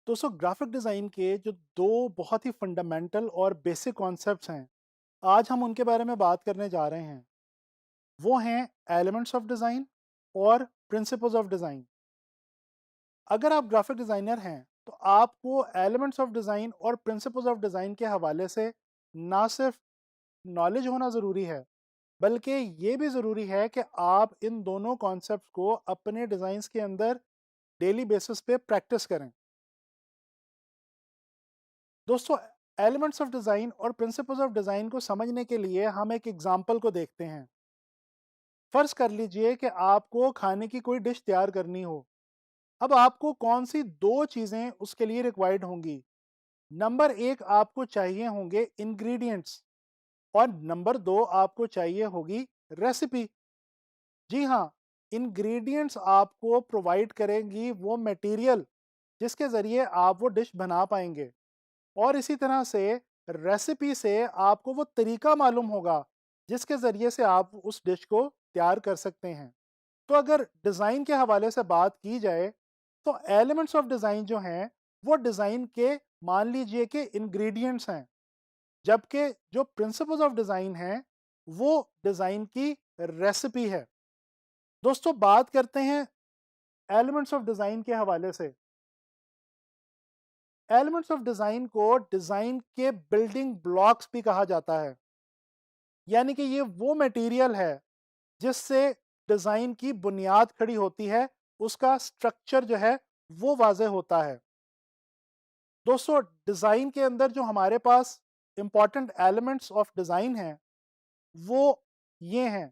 दोस्तों graphic design के जो दो बहुत ही फंडामेंटल और बेसिक कॉन्सेप्ट्स हैं, आज हम उनके बारे में बात करने जा रहे हैं। वो हैं एलिमेंट्स ऑफ डिज़ाइन और प्रिंसिपल्स ऑफ डिज़ाइन। अगर आप ग्राफिक डिज़ाइनर हैं, तो आपको एलिमेंट्स ऑफ डिज़ाइन और प्रिंसिपल्स ऑफ डिज़ाइन के हवाले से ना सिर्फ नॉलेज होना ज़रूरी है, बल्कि ये भी ज़रूरी है कि आप इन दोनों कॉन्सेप्ट्स को अपने डिज़ाइंस के अंदर डेली बेसिस पे प्रैक्टिस करें। दोस्तों एलिमेंट्स ऑफ डिज़ाइन और प्रिंसिपल्स ऑफ डिज़ाइन को समझने के लिए हम एक एग्जांपल को देखते हैं। फर्ज कर लीजिए कि आपको खाने की कोई डिश तैयार करनी हो। अब आपको कौन सी दो चीज़ें उसके लिए रिक्वायर्ड होंगी। नंबर एक, आपको चाहिए होंगे इंग्रेडिएंट्स और नंबर दो, आपको चाहिए होगी रेसिपी। जी हाँ, इंग्रेडिएंट्स आपको प्रोवाइड करेंगी वो मटेरियल जिसके ज़रिए आप वो डिश बना पाएंगे, और इसी तरह से रेसिपी से आपको वो तरीका मालूम होगा जिसके ज़रिए से आप उस डिश को तैयार कर सकते हैं। तो अगर डिज़ाइन के हवाले से बात की जाए, तो एलिमेंट्स ऑफ डिज़ाइन जो हैं, वो डिज़ाइन के मान लीजिए कि इंग्रेडिएंट्स हैं, जबकि जो प्रिंसिपल्स ऑफ डिज़ाइन हैं, वो डिज़ाइन की रेसिपी है। दोस्तों बात करते हैं एलिमेंट्स ऑफ डिज़ाइन के हवाले से। एलिमेंट्स ऑफ डिज़ाइन को डिज़ाइन के बिल्डिंग ब्लॉक्स भी कहा जाता है, यानी कि ये वो मटेरियल है जिससे डिज़ाइन की बुनियाद खड़ी होती है, उसका स्ट्रक्चर जो है वो वाज़ेह होता है। दोस्तों डिज़ाइन के अंदर जो हमारे पास इंपॉर्टेंट एलिमेंट्स ऑफ डिज़ाइन हैं, वो ये हैं: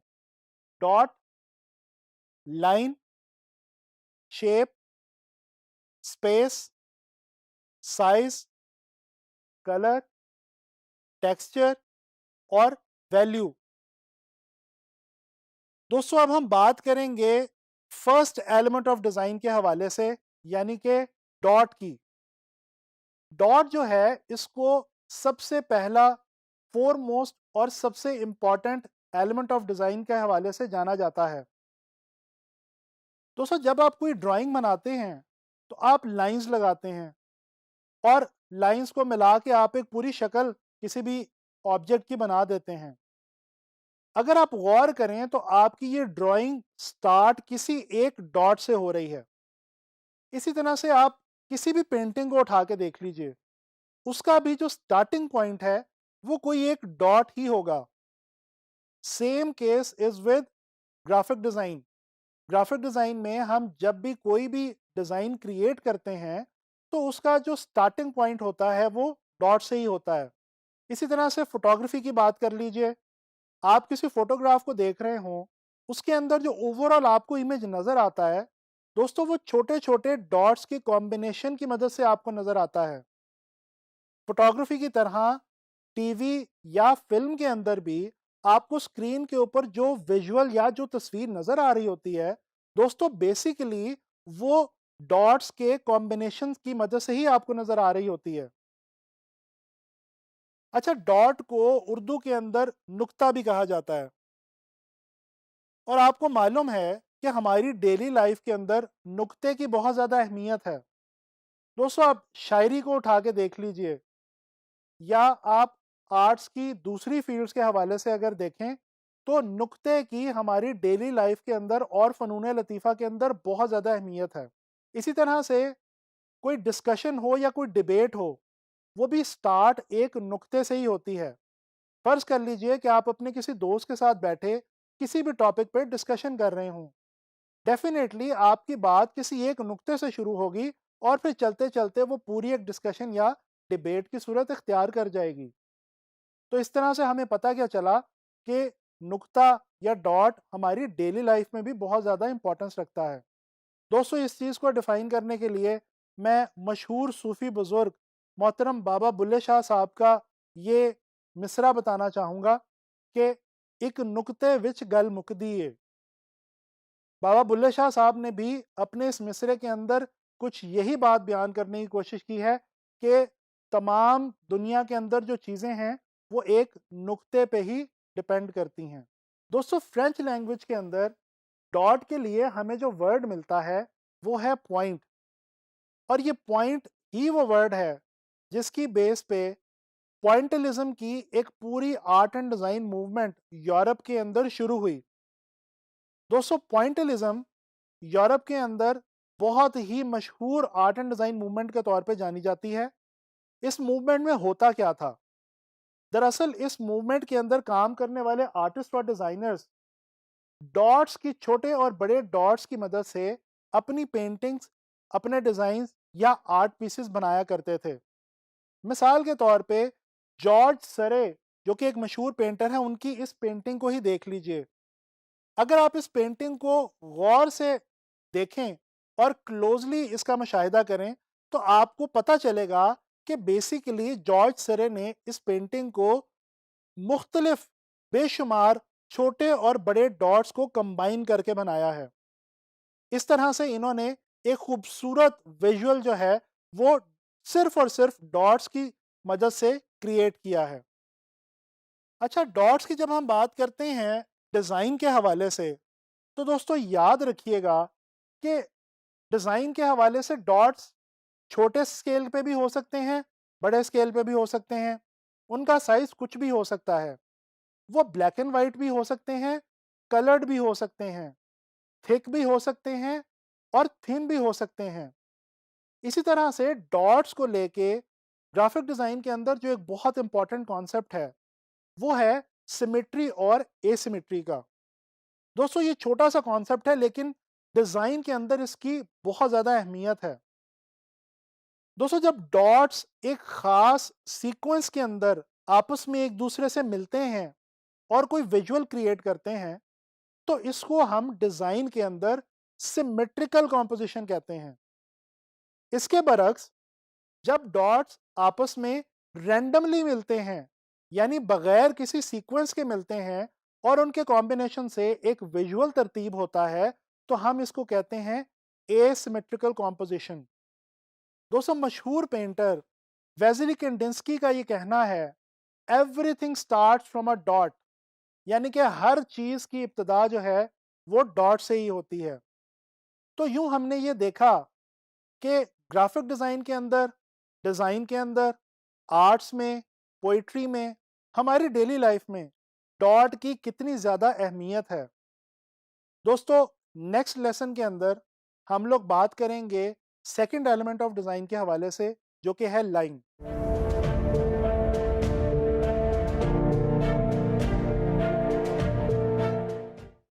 dot, line, shape, space, size, colour, texture और वैल्यू। दोस्तों अब हम बात करेंगे फर्स्ट एलिमेंट ऑफ डिज़ाइन के हवाले से, यानी कि डॉट की। डॉट जो है, इसको सबसे पहला, फोरमोस्ट और सबसे इंपॉर्टेंट एलिमेंट ऑफ डिज़ाइन के हवाले से जाना जाता है। दोस्तों जब आप कोई ड्राइंग बनाते हैं, तो आप लाइंस लगाते हैं, और लाइंस को मिला के आप एक पूरी शक्ल किसी भी ऑब्जेक्ट की बना देते हैं। अगर आप गौर करें, तो आपकी ये ड्राइंग स्टार्ट किसी एक डॉट से हो रही है। इसी तरह से आप किसी भी पेंटिंग को उठा के देख लीजिए, उसका भी जो स्टार्टिंग पॉइंट है, वो कोई एक डॉट ही होगा। Same case is with graphic design. Graphic design में हम जब भी कोई भी डिज़ाइन क्रिएट करते हैं, तो उसका जो स्टार्टिंग पॉइंट होता है, वो डॉट से ही होता है। इसी तरह से फोटोग्राफी की बात कर लीजिए। आप किसी फोटोग्राफ को देख रहे हो, उसके अंदर जो ओवरऑल आपको इमेज नज़र आता है, दोस्तों वो छोटे छोटे डॉट्स के कॉम्बिनेशन की मदद से आपको नज़र आता है। फोटोग्राफी की तरह टीवी या फिल्म के अंदर भी आपको स्क्रीन के ऊपर जो विजुअल या जो तस्वीर नज़र आ रही होती है, दोस्तों बेसिकली वो डॉट्स के कॉम्बिनेशन की मदद से ही आपको नज़र आ रही होती है। अच्छा, डॉट को उर्दू के अंदर नुक्ता भी कहा जाता है, और आपको मालूम है कि हमारी डेली लाइफ के अंदर नुक्ते की बहुत ज़्यादा अहमियत है। दोस्तों आप शायरी को उठा के देख लीजिए, या आप आर्ट्स की दूसरी फील्ड्स के हवाले से अगर देखें, तो नुक्ते की हमारी डेली लाइफ के अंदर और फ़नून लतीफ़ा के अंदर बहुत ज़्यादा अहमियत है। इसी तरह से कोई डिस्कशन हो या कोई डिबेट हो, वो भी स्टार्ट एक नुक्ते से ही होती है। फ़र्ज़ कर लीजिए कि आप अपने किसी दोस्त के साथ बैठे किसी भी टॉपिक पे डिस्कशन कर रहे हों। डेफ़िनेटली आपकी बात किसी एक नुक्ते से शुरू होगी, और फिर चलते-चलते वो पूरी एक डिस्कशन या डिबेट की सूरत इख्तियार कर जाएगी। तो इस तरह से हमें पता क्या चला कि नुक्ता या डॉट हमारी डेली लाइफ में भी बहुत ज़्यादा इंपॉर्टेंस रखता है। दोस्तों इस चीज़ को डिफ़ाइन करने के लिए मैं मशहूर सूफ़ी बुज़ुर्ग मोहतरम बाबा बुल्ले शाह साहब का ये मिसरा बताना चाहूँगा कि एक नुक्ते विच गल मुकदी है। बाबा बुल्ले शाह साहब ने भी अपने इस मिसरे के अंदर कुछ यही बात बयान करने की कोशिश की है कि तमाम दुनिया के अंदर जो चीज़ें हैं, वो एक नुक्ते पे ही डिपेंड करती हैं। दोस्तों फ्रेंच लैंग्वेज के अंदर डॉट के लिए हमें जो वर्ड मिलता है, वो है पॉइंट। और ये पॉइंट ही वो वर्ड है जिसकी बेस पे पॉइंटलिज्म की एक पूरी art and design movement Europe के अंदर शुरू हुई। दोस्तों, पॉइंटलिज्म यूरोप के अंदर बहुत ही मशहूर आर्ट एंड डिज़ाइन मूवमेंट के तौर पे जानी जाती है। इस मूवमेंट में होता क्या था? दरअसल इस मूवमेंट के अंदर काम करने वाले आर्टिस्ट और डिज़ाइनर्स डॉट्स की, छोटे और बड़े डॉट्स की मदद से अपनी पेंटिंग्स, अपने डिज़ाइंस या आर्ट पीसेस बनाया करते थे। मिसाल के तौर पे जॉर्ज सरे, जो कि एक मशहूर पेंटर हैं, उनकी इस पेंटिंग को ही देख लीजिए। अगर आप इस पेंटिंग को गौर से देखें और क्लोजली इसका मुशाहिदा करें, तो आपको पता चलेगा कि बेसिकली जॉर्ज सरे ने इस पेंटिंग को मुख्तलिफ बेशुमार छोटे और बड़े डॉट्स को कंबाइन करके बनाया है। इस तरह से इन्होंने एक खूबसूरत विजुअल जो है वो सिर्फ और सिर्फ डॉट्स की मदद से क्रिएट किया है। अच्छा, डॉट्स की जब हम बात करते हैं डिज़ाइन के हवाले से, तो दोस्तों याद रखिएगा कि डिज़ाइन के हवाले से डॉट्स छोटे स्केल पे भी हो सकते हैं, बड़े स्केल पे भी हो सकते हैं। उनका साइज़ कुछ भी हो सकता है। वो ब्लैक एंड व्हाइट भी हो सकते हैं, कलर्ड भी हो सकते हैं, थिक भी हो सकते हैं और थिन भी हो सकते हैं। इसी तरह से डॉट्स को लेके ग्राफिक डिज़ाइन के अंदर जो एक बहुत इंपॉर्टेंट कॉन्सेप्ट है, वो है सिमेट्री और एसिमेट्री का। दोस्तों, ये छोटा सा कॉन्सेप्ट है लेकिन डिज़ाइन के अंदर इसकी बहुत ज़्यादा अहमियत है। दोस्तों, जब डॉट्स एक खास सीक्वेंस के अंदर आपस में एक दूसरे से मिलते हैं और कोई विजुअल क्रिएट करते हैं, तो इसको हम डिज़ाइन के अंदर सिमेट्रिकल कॉम्पोजिशन कहते हैं। इसके बरक्स जब डॉट्स आपस में रैंडमली मिलते हैं, यानी बगैर किसी सीक्वेंस के मिलते हैं और उनके कॉम्बिनेशन से एक विजुअल तरतीब होता है, तो हम इसको कहते हैं एसिमेट्रिकल कॉम्पोजिशन। दोस्तों, मशहूर पेंटर वेसिली कैंडिंस्की का ये कहना है, everything starts from a dot, यानी कि हर चीज की इब्तिदा जो है वो डॉट से ही होती है। तो यूं हमने ये देखा कि ग्राफिक डिज़ाइन के अंदर, आर्ट्स में, पोइट्री में, हमारी डेली लाइफ में डॉट की कितनी ज़्यादा अहमियत है। दोस्तों, नेक्स्ट लेसन के अंदर हम लोग बात करेंगे सेकंड एलिमेंट ऑफ डिज़ाइन के हवाले से, जो कि है लाइन।